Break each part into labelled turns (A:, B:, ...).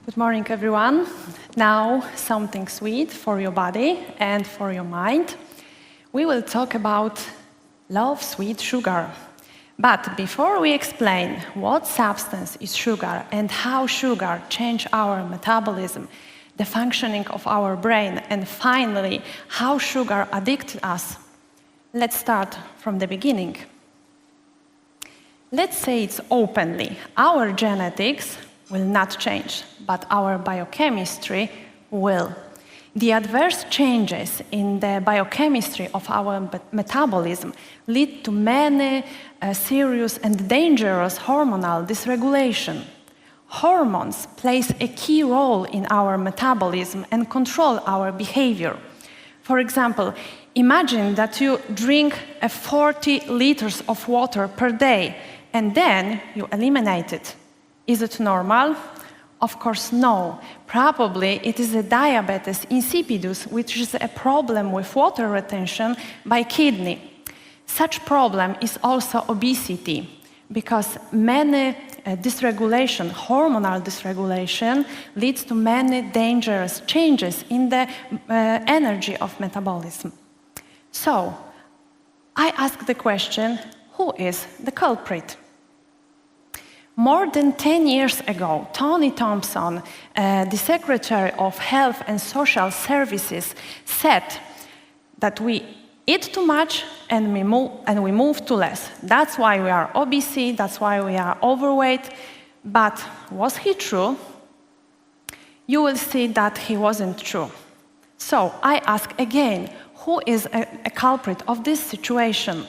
A: Good morning, everyone. Now, something sweet for your body and for your mind. We will talk about love sweet sugar. But before we explain what substance is sugar and how sugar changes our metabolism, the functioning of our brain, and finally, how sugar addicts us, let's start from the beginning. Let's say it openly. Our genetics will not change, but our biochemistry will. The adverse changes in the biochemistry of our metabolism lead to many serious and dangerous hormonal dysregulation. Hormones play a key role in our metabolism and control our behavior. For example, imagine that you drink 40 liters of water per day and then you eliminate it. Is it normal? Of course, no. Probably it is a diabetes insipidus, which is a problem with water retention by kidney. Such problem is also obesity, because many hormonal dysregulation leads to many dangerous changes in the energy of metabolism. So, I ask the question, who is the culprit? More than 10 years ago, Tony Thompson, the Secretary of Health and Social Services, said that we eat too much and we move too less. That's why we are obese, that's why we are overweight. But was he true? You will see that he wasn't true. So I ask again, who is a culprit of this situation?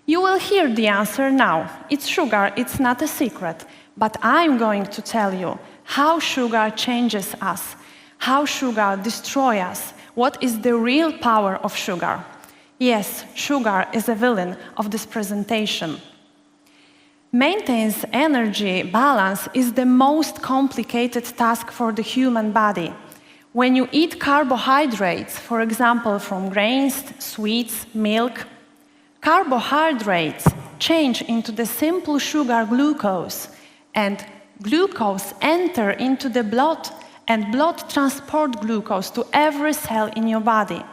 A: You will hear the answer now. It's sugar, it's not a secret. But I'm going to tell you how sugar changes us, how sugar destroys us, what is the real power of sugar. Yes, sugar is a villain of this presentation. Maintenance energy balance is the most complicated task for the human body. When you eat carbohydrates, for example, from grains, sweets, milk, carbohydrates change into the simple sugar glucose, and glucose enter into the blood, and blood transport glucose to every cell in your body.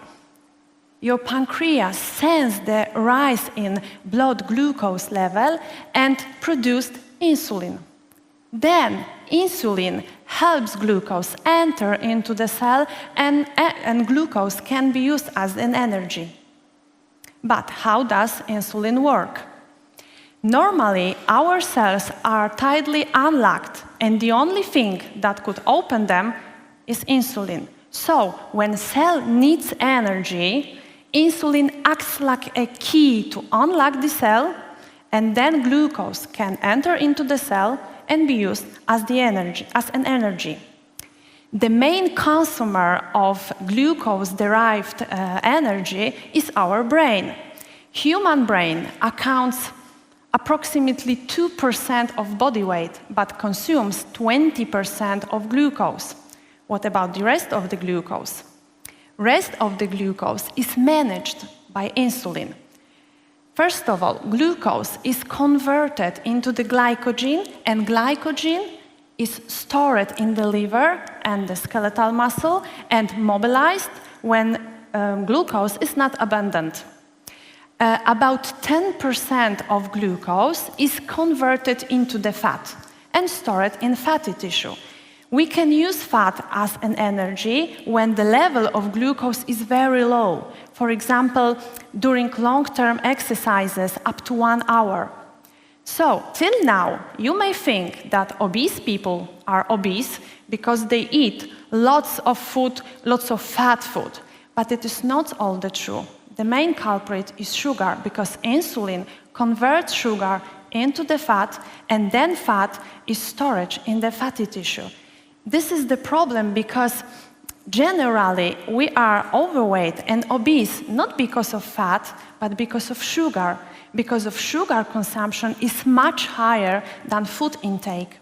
A: Your pancreas senses the rise in blood glucose level and produces insulin. Then insulin helps glucose enter into the cell, and glucose can be used as an energy. But how does insulin work? Normally, our cells are tightly unlocked, and the only thing that could open them is insulin. So, when cell needs energy, insulin acts like a key to unlock the cell, and then glucose can enter into the cell and be used as an energy. The main consumer of glucose-derived energy is our brain. Human brain accounts approximately 2% of body weight, but consumes 20% of glucose. What about the rest of the glucose? Rest of the glucose is managed by insulin. First of all, glucose is converted into the glycogen, and glycogen is stored in the liver and the skeletal muscle and mobilized when glucose is not abundant. About 10% of glucose is converted into the fat and stored in fatty tissue. We can use fat as an energy when the level of glucose is very low. For example, during long-term exercises up to 1 hour. So, till now, you may think that obese people are obese because they eat lots of food, lots of fat food. But it is not all the true. The main culprit is sugar, because insulin converts sugar into the fat, and then fat is stored in the fatty tissue. This is the problem because generally we are overweight and obese not because of fat, but because of sugar. Because of sugar consumption is much higher than food intake.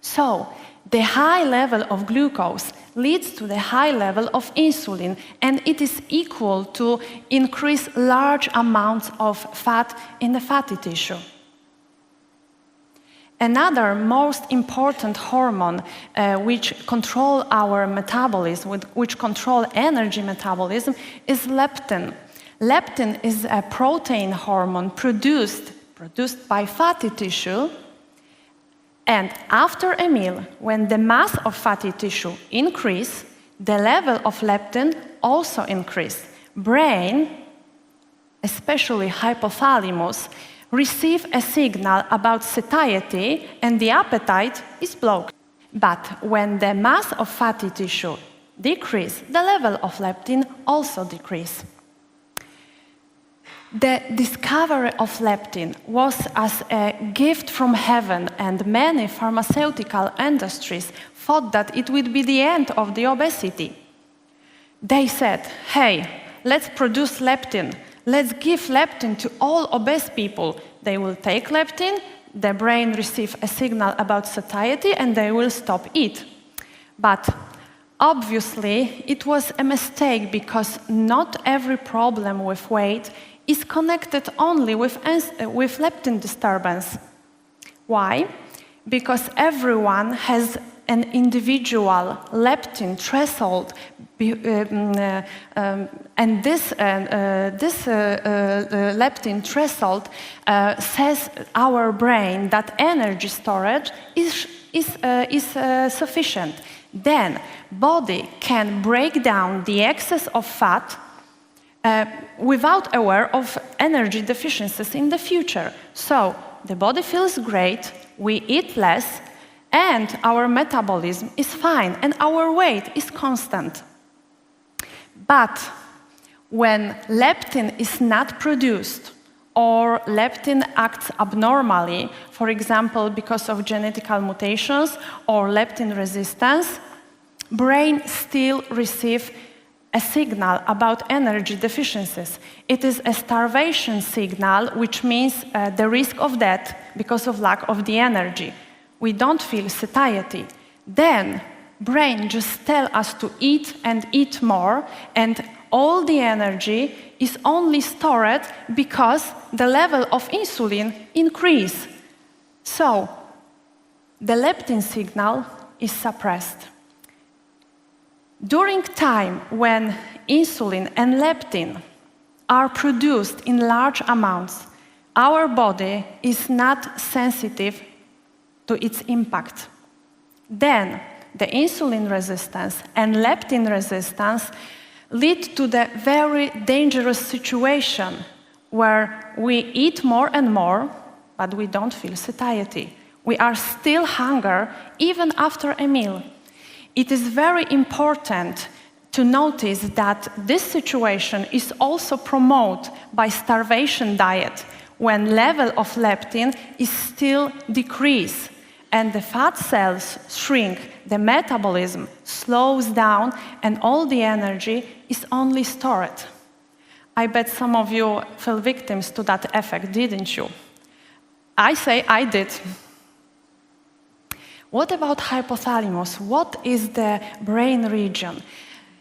A: So, the high level of glucose leads to the high level of insulin, and it is equal to increase large amounts of fat in the fatty tissue. Another most important hormone which control our metabolism, which control energy metabolism, is leptin. Leptin is a protein hormone produced by fatty tissue, and after a meal, when the mass of fatty tissue increase, the level of leptin also increase. Brain, especially hypothalamus, receive a signal about satiety and the appetite is blocked. But when the mass of fatty tissue decrease, the level of leptin also decrease. The discovery of leptin was as a gift from heaven, and many pharmaceutical industries thought that it would be the end of the obesity. They said, hey, let's produce leptin. Let's give leptin to all obese people. They will take leptin, the brain receive a signal about satiety, and they will stop eat. But obviously, it was a mistake, because not every problem with weight is connected only with leptin disturbance. Why? Because everyone has an individual leptin threshold, and this leptin threshold says our brain that energy storage is sufficient. Then body can break down the excess of fat without aware of energy deficiencies in the future. So the body feels great, we eat less, and our metabolism is fine, and our weight is constant. But when leptin is not produced, or leptin acts abnormally, for example, because of genetical mutations or leptin resistance, brain still receives a signal about energy deficiencies. It is a starvation signal, which means the risk of death because of lack of the energy. We don't feel satiety. Then brain just tells us to eat and eat more, and all the energy is only stored because the level of insulin increases. So the leptin signal is suppressed. During time when insulin and leptin are produced in large amounts, our body is not sensitive to its impact. Then the insulin resistance and leptin resistance lead to the very dangerous situation where we eat more and more, but we don't feel satiety. We are still hungry even after a meal. It is very important to notice that this situation is also promoted by starvation diet, when level of leptin is still decreased and the fat cells shrink, the metabolism slows down, and all the energy is only stored. I bet some of you fell victims to that effect, didn't you? I say I did. What about hypothalamus? What is the brain region?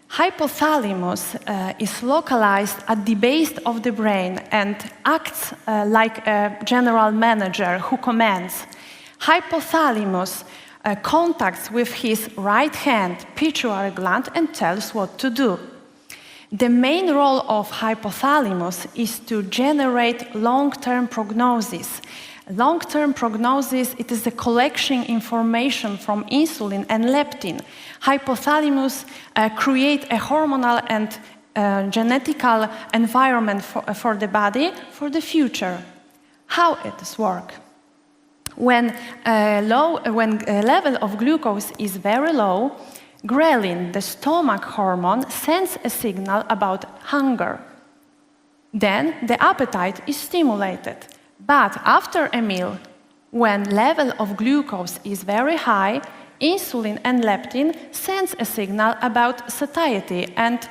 A: Hypothalamus is localized at the base of the brain and acts like a general manager who commands. Hypothalamus contacts with his right hand pituitary gland and tells what to do. The main role of hypothalamus is to generate long-term prognosis. Long-term prognosis, it is the collection information from insulin and leptin. Hypothalamus create a hormonal and genetical environment for the body for the future. How it does work? When level of glucose is very low, ghrelin, the stomach hormone, sends a signal about hunger. Then the appetite is stimulated. But after a meal, when level of glucose is very high, insulin and leptin sends a signal about satiety, and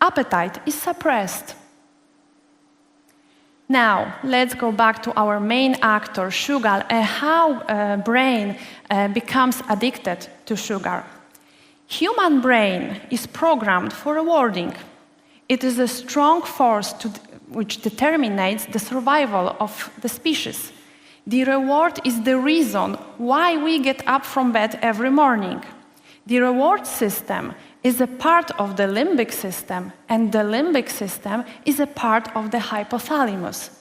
A: appetite is suppressed. Now, let's go back to our main actor, sugar, and how brain becomes addicted to sugar. Human brain is programmed for rewarding. It is a strong force which determines the survival of the species. The reward is the reason why we get up from bed every morning. The reward system is a part of the limbic system, and the limbic system is a part of the hypothalamus.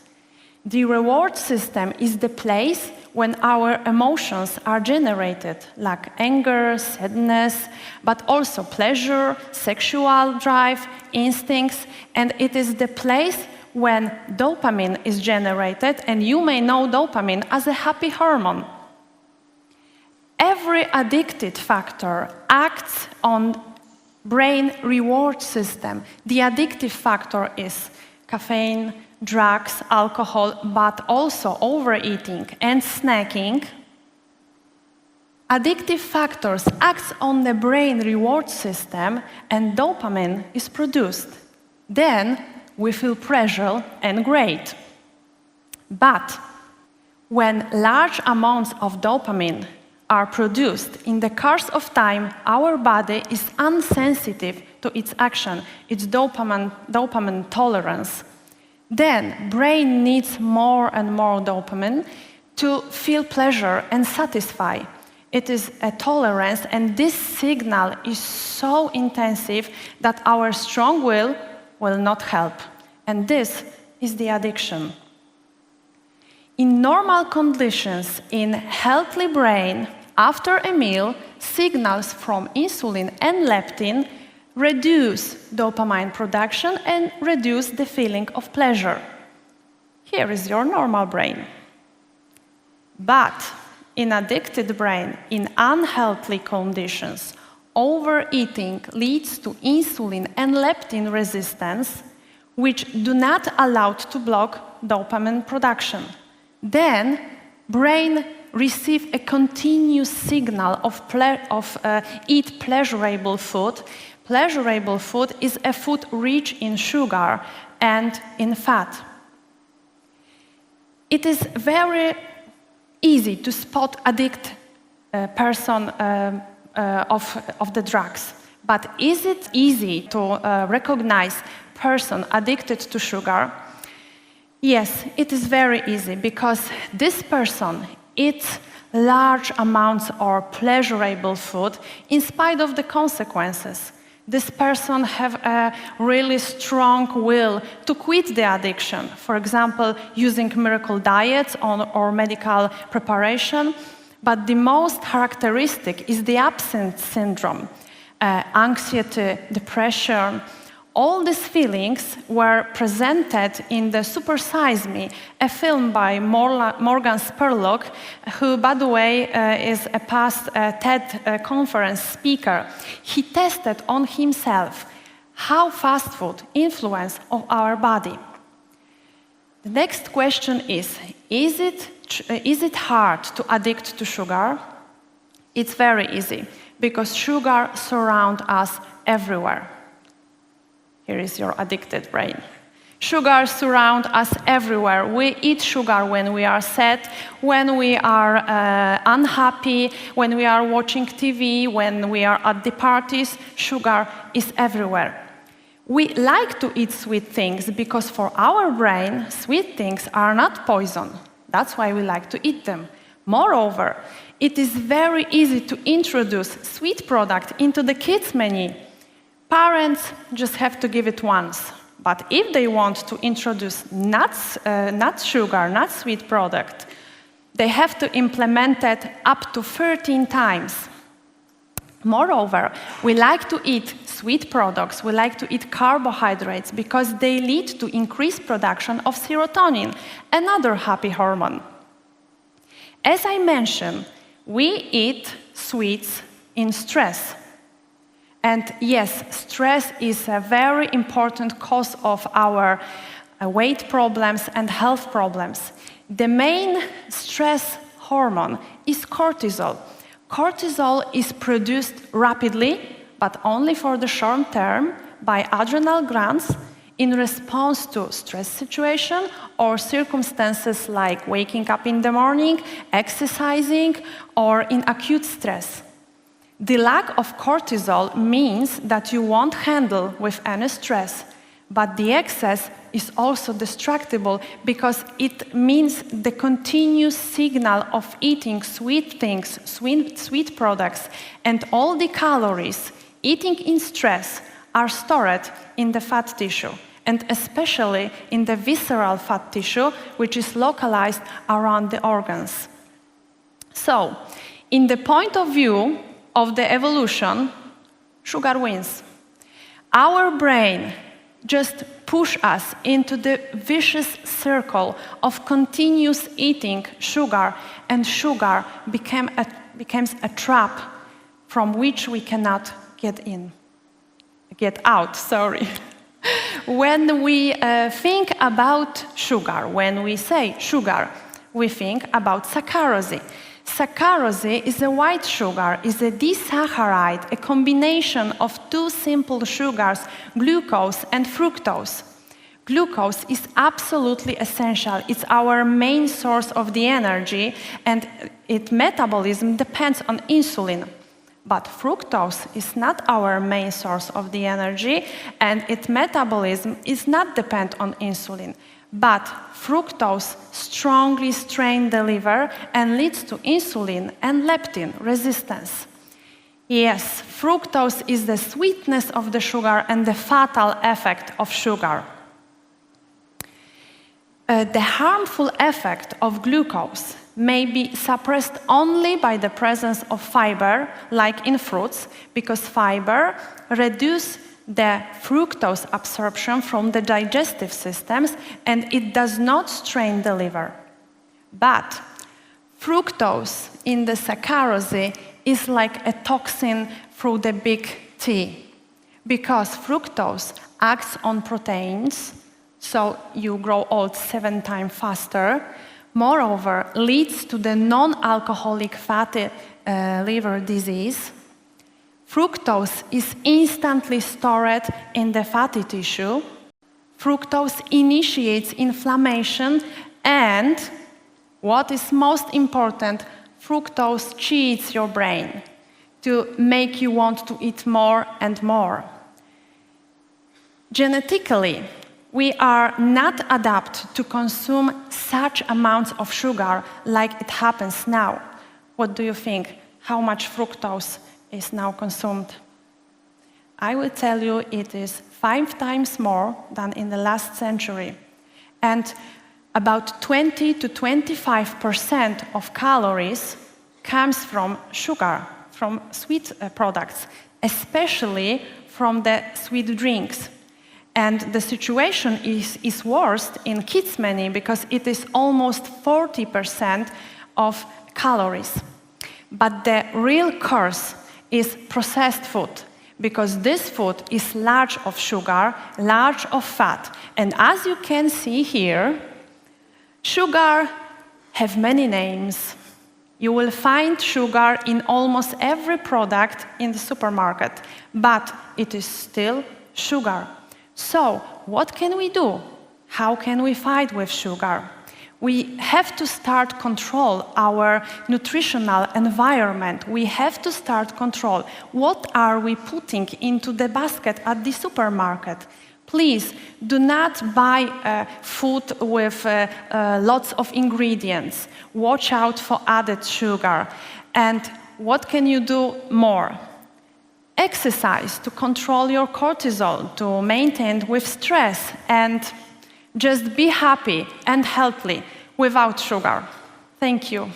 A: The reward system is the place when our emotions are generated, like anger, sadness, but also pleasure, sexual drive, instincts, and it is the place when dopamine is generated, and you may know dopamine as a happy hormone. Every addictive factor acts on brain reward system. The addictive factor is caffeine, drugs, alcohol, but also overeating and snacking. Addictive factors act on the brain reward system and dopamine is produced. Then we feel pleasure and great. But when large amounts of dopamine are produced in the course of time, our body is insensitive to its action, its dopamine tolerance. Then brain needs more and more dopamine to feel pleasure and satisfy. It is a tolerance, and this signal is so intensive that our strong will not help. And this is the addiction. In normal conditions, in healthy brain, after a meal, signals from insulin and leptin reduce dopamine production and reduce the feeling of pleasure. Here is your normal brain. But in addicted brain, in unhealthy conditions, overeating leads to insulin and leptin resistance, which do not allow to block dopamine production. Then, brain receives a continuous signal of eat pleasurable food. Pleasurable food is a food rich in sugar and in fat. It is very easy to spot addict person of the drugs. But is it easy to recognize person addicted to sugar? Yes, it is very easy because this person eats large amounts of pleasurable food in spite of the consequences. This person has a really strong will to quit the addiction, for example, using miracle diets or medical preparation. But the most characteristic is the absence syndrome, anxiety, depression. All these feelings were presented in the Super Size Me, a film by Morgan Spurlock, who, by the way, is a past TED conference speaker. He tested on himself how fast food influences our body. The next question is it hard to addict to sugar? It's very easy, because sugar surrounds us everywhere. Here is your addicted brain. Sugar surrounds us everywhere. We eat sugar when we are sad, when we are unhappy, when we are watching TV, when we are at the parties. Sugar is everywhere. We like to eat sweet things because for our brain, sweet things are not poison. That's why we like to eat them. Moreover, it is very easy to introduce sweet product into the kids' menu. Parents just have to give it once. But if they want to introduce not sugar, not sweet product, they have to implement it up to 13 times. Moreover, we like to eat sweet products, we like to eat carbohydrates because they lead to increased production of serotonin, another happy hormone. As I mentioned, we eat sweets in stress. And yes, stress is a very important cause of our weight problems and health problems. The main stress hormone is cortisol. Cortisol is produced rapidly, but only for the short term, by adrenal glands in response to stress situation or circumstances like waking up in the morning, exercising, or in acute stress. The lack of cortisol means that you won't handle with any stress, but the excess is also destructible because it means the continuous signal of eating sweet things, sweet products, and all the calories eating in stress are stored in the fat tissue, and especially in the visceral fat tissue, which is localized around the organs. So, in the point of view of the evolution, sugar wins. Our brain just pushes us into the vicious circle of continuous eating sugar, and sugar becomes a trap from which we cannot get out. When we think about sugar, when we say sugar, we think about saccharose. Saccharose is a white sugar, is a disaccharide, a combination of two simple sugars, glucose and fructose. Glucose is absolutely essential. It's our main source of the energy, and its metabolism depends on insulin. But fructose is not our main source of the energy, and its metabolism is not dependent on insulin. But fructose strongly strains the liver and leads to insulin and leptin resistance. Yes, fructose is the sweetness of the sugar and the fatal effect of sugar. The harmful effect of glucose may be suppressed only by the presence of fiber, like in fruits, because fiber reduces the fructose absorption from the digestive systems, and it does not strain the liver. But fructose in the saccharose is like a toxin through the big T, because fructose acts on proteins, so you grow old 7 times faster. Moreover, leads to the non-alcoholic fatty liver disease. Fructose is instantly stored in the fatty tissue. Fructose initiates inflammation, and what is most important, fructose cheats your brain to make you want to eat more and more. Genetically, we are not adapted to consume such amounts of sugar like it happens now. What do you think? How much fructose is now consumed? I will tell you it is 5 times more than in the last century. And about 20 to 25% of calories comes from sugar, from sweet products, especially from the sweet drinks. And the situation is worse in kids' menu because it is almost 40% of calories. But the real curse is processed food, because this food is large of sugar, large of fat. And as you can see here, sugar have many names. You will find sugar in almost every product in the supermarket, but it is still sugar. So, what can we do? How can we fight with sugar? We have to start control our nutritional environment. We have to start control what are we putting into the basket at the supermarket. Please do not buy food with lots of ingredients. Watch out for added sugar. And what can you do more? Exercise to control your cortisol, to maintain with stress, and just be happy and healthy without sugar. Thank you.